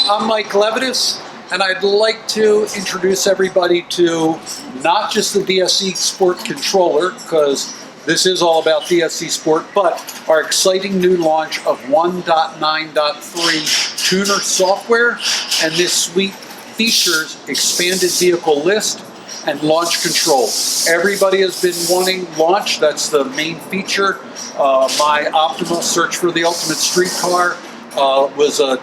I'm Mike Levitas, and I'd like to introduce everybody to not just the DSC Sport controller, because this is all about DSC Sport, but our exciting new launch of 1.9.3 tuner software, and this suite features expanded vehicle list and launch control. Everybody has been wanting launch. That's the main feature. My Optima Search for the Ultimate Street Car was the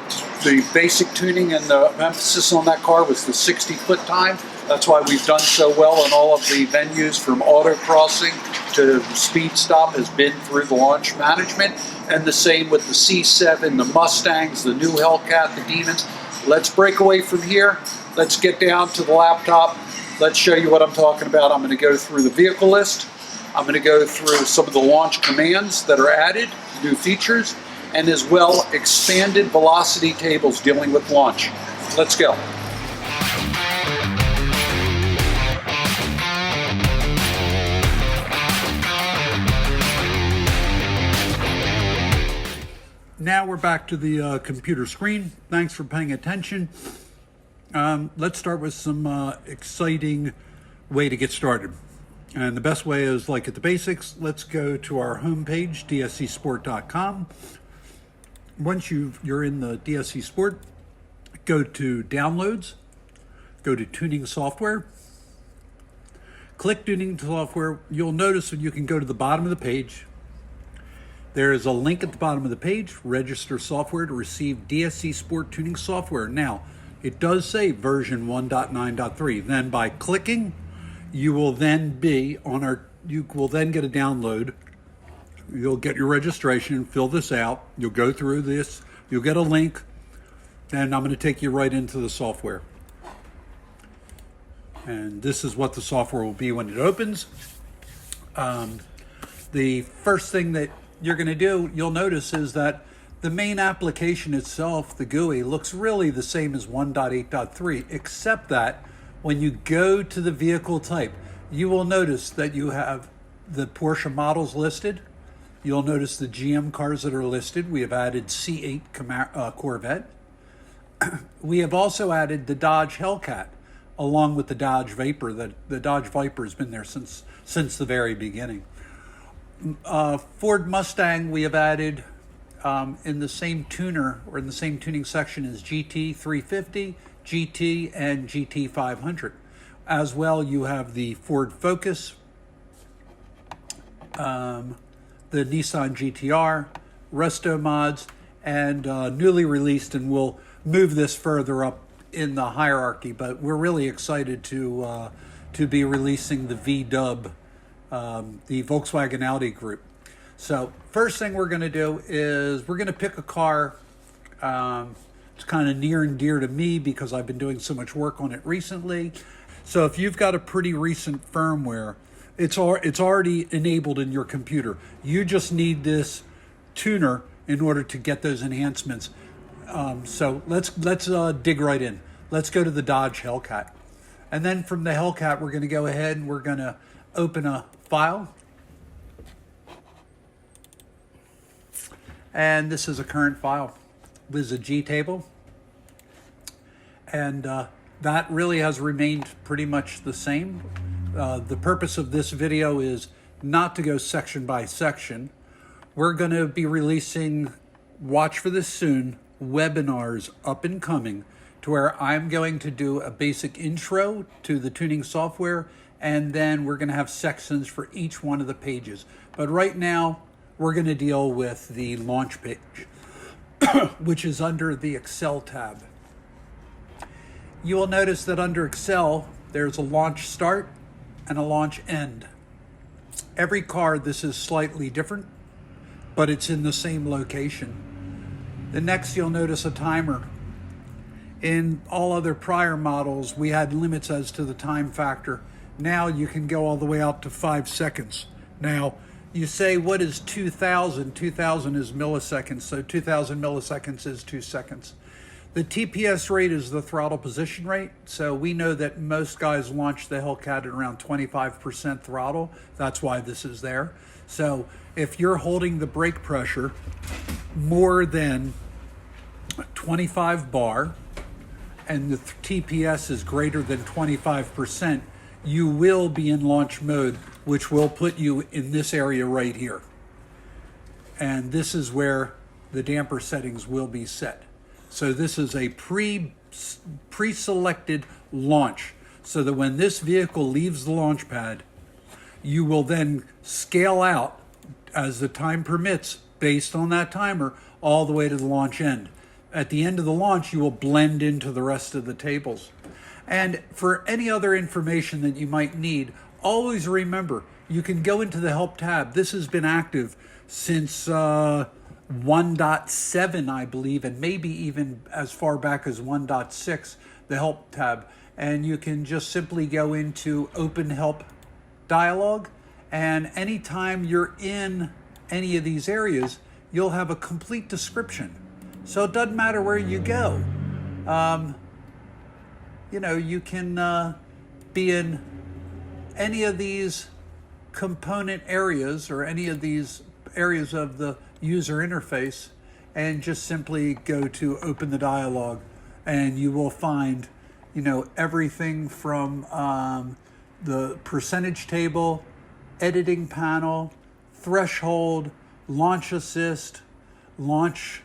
basic tuning, and the emphasis on that car was the 60-foot time. That's why we've done so well in all of the venues, from autocrossing to speed stop, has been through the launch management. And the same with the C7, the Mustangs, the new Hellcat, the Demons. Let's break away from here. Let's get down to the laptop. Let's show you what I'm talking about. I'm going to go through the vehicle list. I'm going to go through some of the launch commands that are added, new features, and as well expanded velocity tables dealing with launch. Let's go. Now we're back to the computer screen. Thanks for paying attention. Let's start with some exciting way to get started. And the best way is, like at the basics, let's go to our homepage, dscsport.com. Once you're in the DSC Sport, go to Downloads, go to Tuning Software, click Tuning Software. You'll notice that you can go to the bottom of the page. There is a link at the bottom of the page, Register Software to receive DSC Sport Tuning Software. Now, it does say version 1.9.3. Then by clicking, you will then get a download. You'll get your registration, fill this out. You'll go through this. You'll get a link. Then I'm going to take you right into the software. And this is what the software will be when it opens. The first thing that you're going to do, you'll notice, is that the main application itself, the GUI, looks really the same as 1.8.3, except that when you go to the vehicle type, you will notice that you have the Porsche models listed. You'll notice the GM cars that are listed. We have added C8 Corvette. We have also added the Dodge Hellcat, along with the Dodge Viper. The Dodge Viper has been there since the very beginning. Ford Mustang we have added in the same tuner, or in the same tuning section, as GT 350, GT, and GT 500. As well, you have the Ford Focus, the Nissan GTR, Resto mods, and newly released, and we'll move this further up in the hierarchy, but we're really excited to be releasing the V-Dub, the Volkswagen Audi group. So first thing we're going to do is we're going to pick a car. It's kind of near and dear to me because I've been doing so much work on it recently. So if you've got a pretty recent firmware, it's already enabled in your computer. You just need this tuner in order to get those enhancements. So let's dig right in. Let's go to the Dodge Hellcat. And then from the Hellcat, we're going to go ahead and we're going to open a file. And this is a current file. This is a G table. And that really has remained pretty much the same. The purpose of this video is not to go section by section. We're going to be releasing, watch for this soon, webinars up and coming, to where I'm going to do a basic intro to the tuning software, and then we're going to have sections for each one of the pages. But right now, we're going to deal with the launch page, which is under the Excel tab. You will notice that under Excel, there's a launch start and a launch end. Every car, this is slightly different, but it's in the same location. The next, you'll notice a timer. In all other prior models, we had limits as to the time factor. Now you can go all the way out to 5 seconds. Now, you say, what is 2,000? 2,000 is milliseconds, so 2,000 milliseconds is 2 seconds. The TPS rate is the throttle position rate. So we know that most guys launch the Hellcat at around 25% throttle. That's why this is there. So if you're holding the brake pressure more than 25 bar, and the TPS is greater than 25%, you will be in launch mode, which will put you in this area right here. And this is where the damper settings will be set. So this is a pre-selected launch, so that when this vehicle leaves the launch pad, you will then scale out as the time permits based on that timer all the way to the launch end. At the end of the launch, you will blend into the rest of the tables. And for any other information that you might need, always remember, you can go into the Help tab. This has been active since 1.7, I believe, and maybe even as far back as 1.6, the Help tab. And you can just simply go into Open Help Dialog, and anytime you're in any of these areas, you'll have a complete description. So it doesn't matter where you go. You can be in any of these component areas or any of these areas of the user interface and just simply go to Open the Dialog, and you will find, everything from the percentage table, editing panel, threshold, launch assist, launch,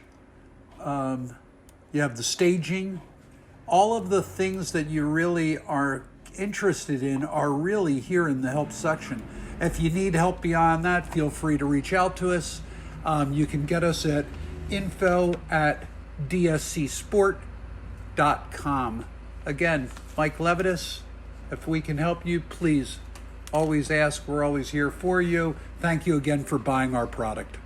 you have the staging. All of the things that you really are interested in are really here in the help section. If you need help beyond that, feel free to reach out to us. You can get us at info@dscsport.com. Again, Mike Levitas, if we can help you, please always ask. We're always here for you. Thank you again for buying our product.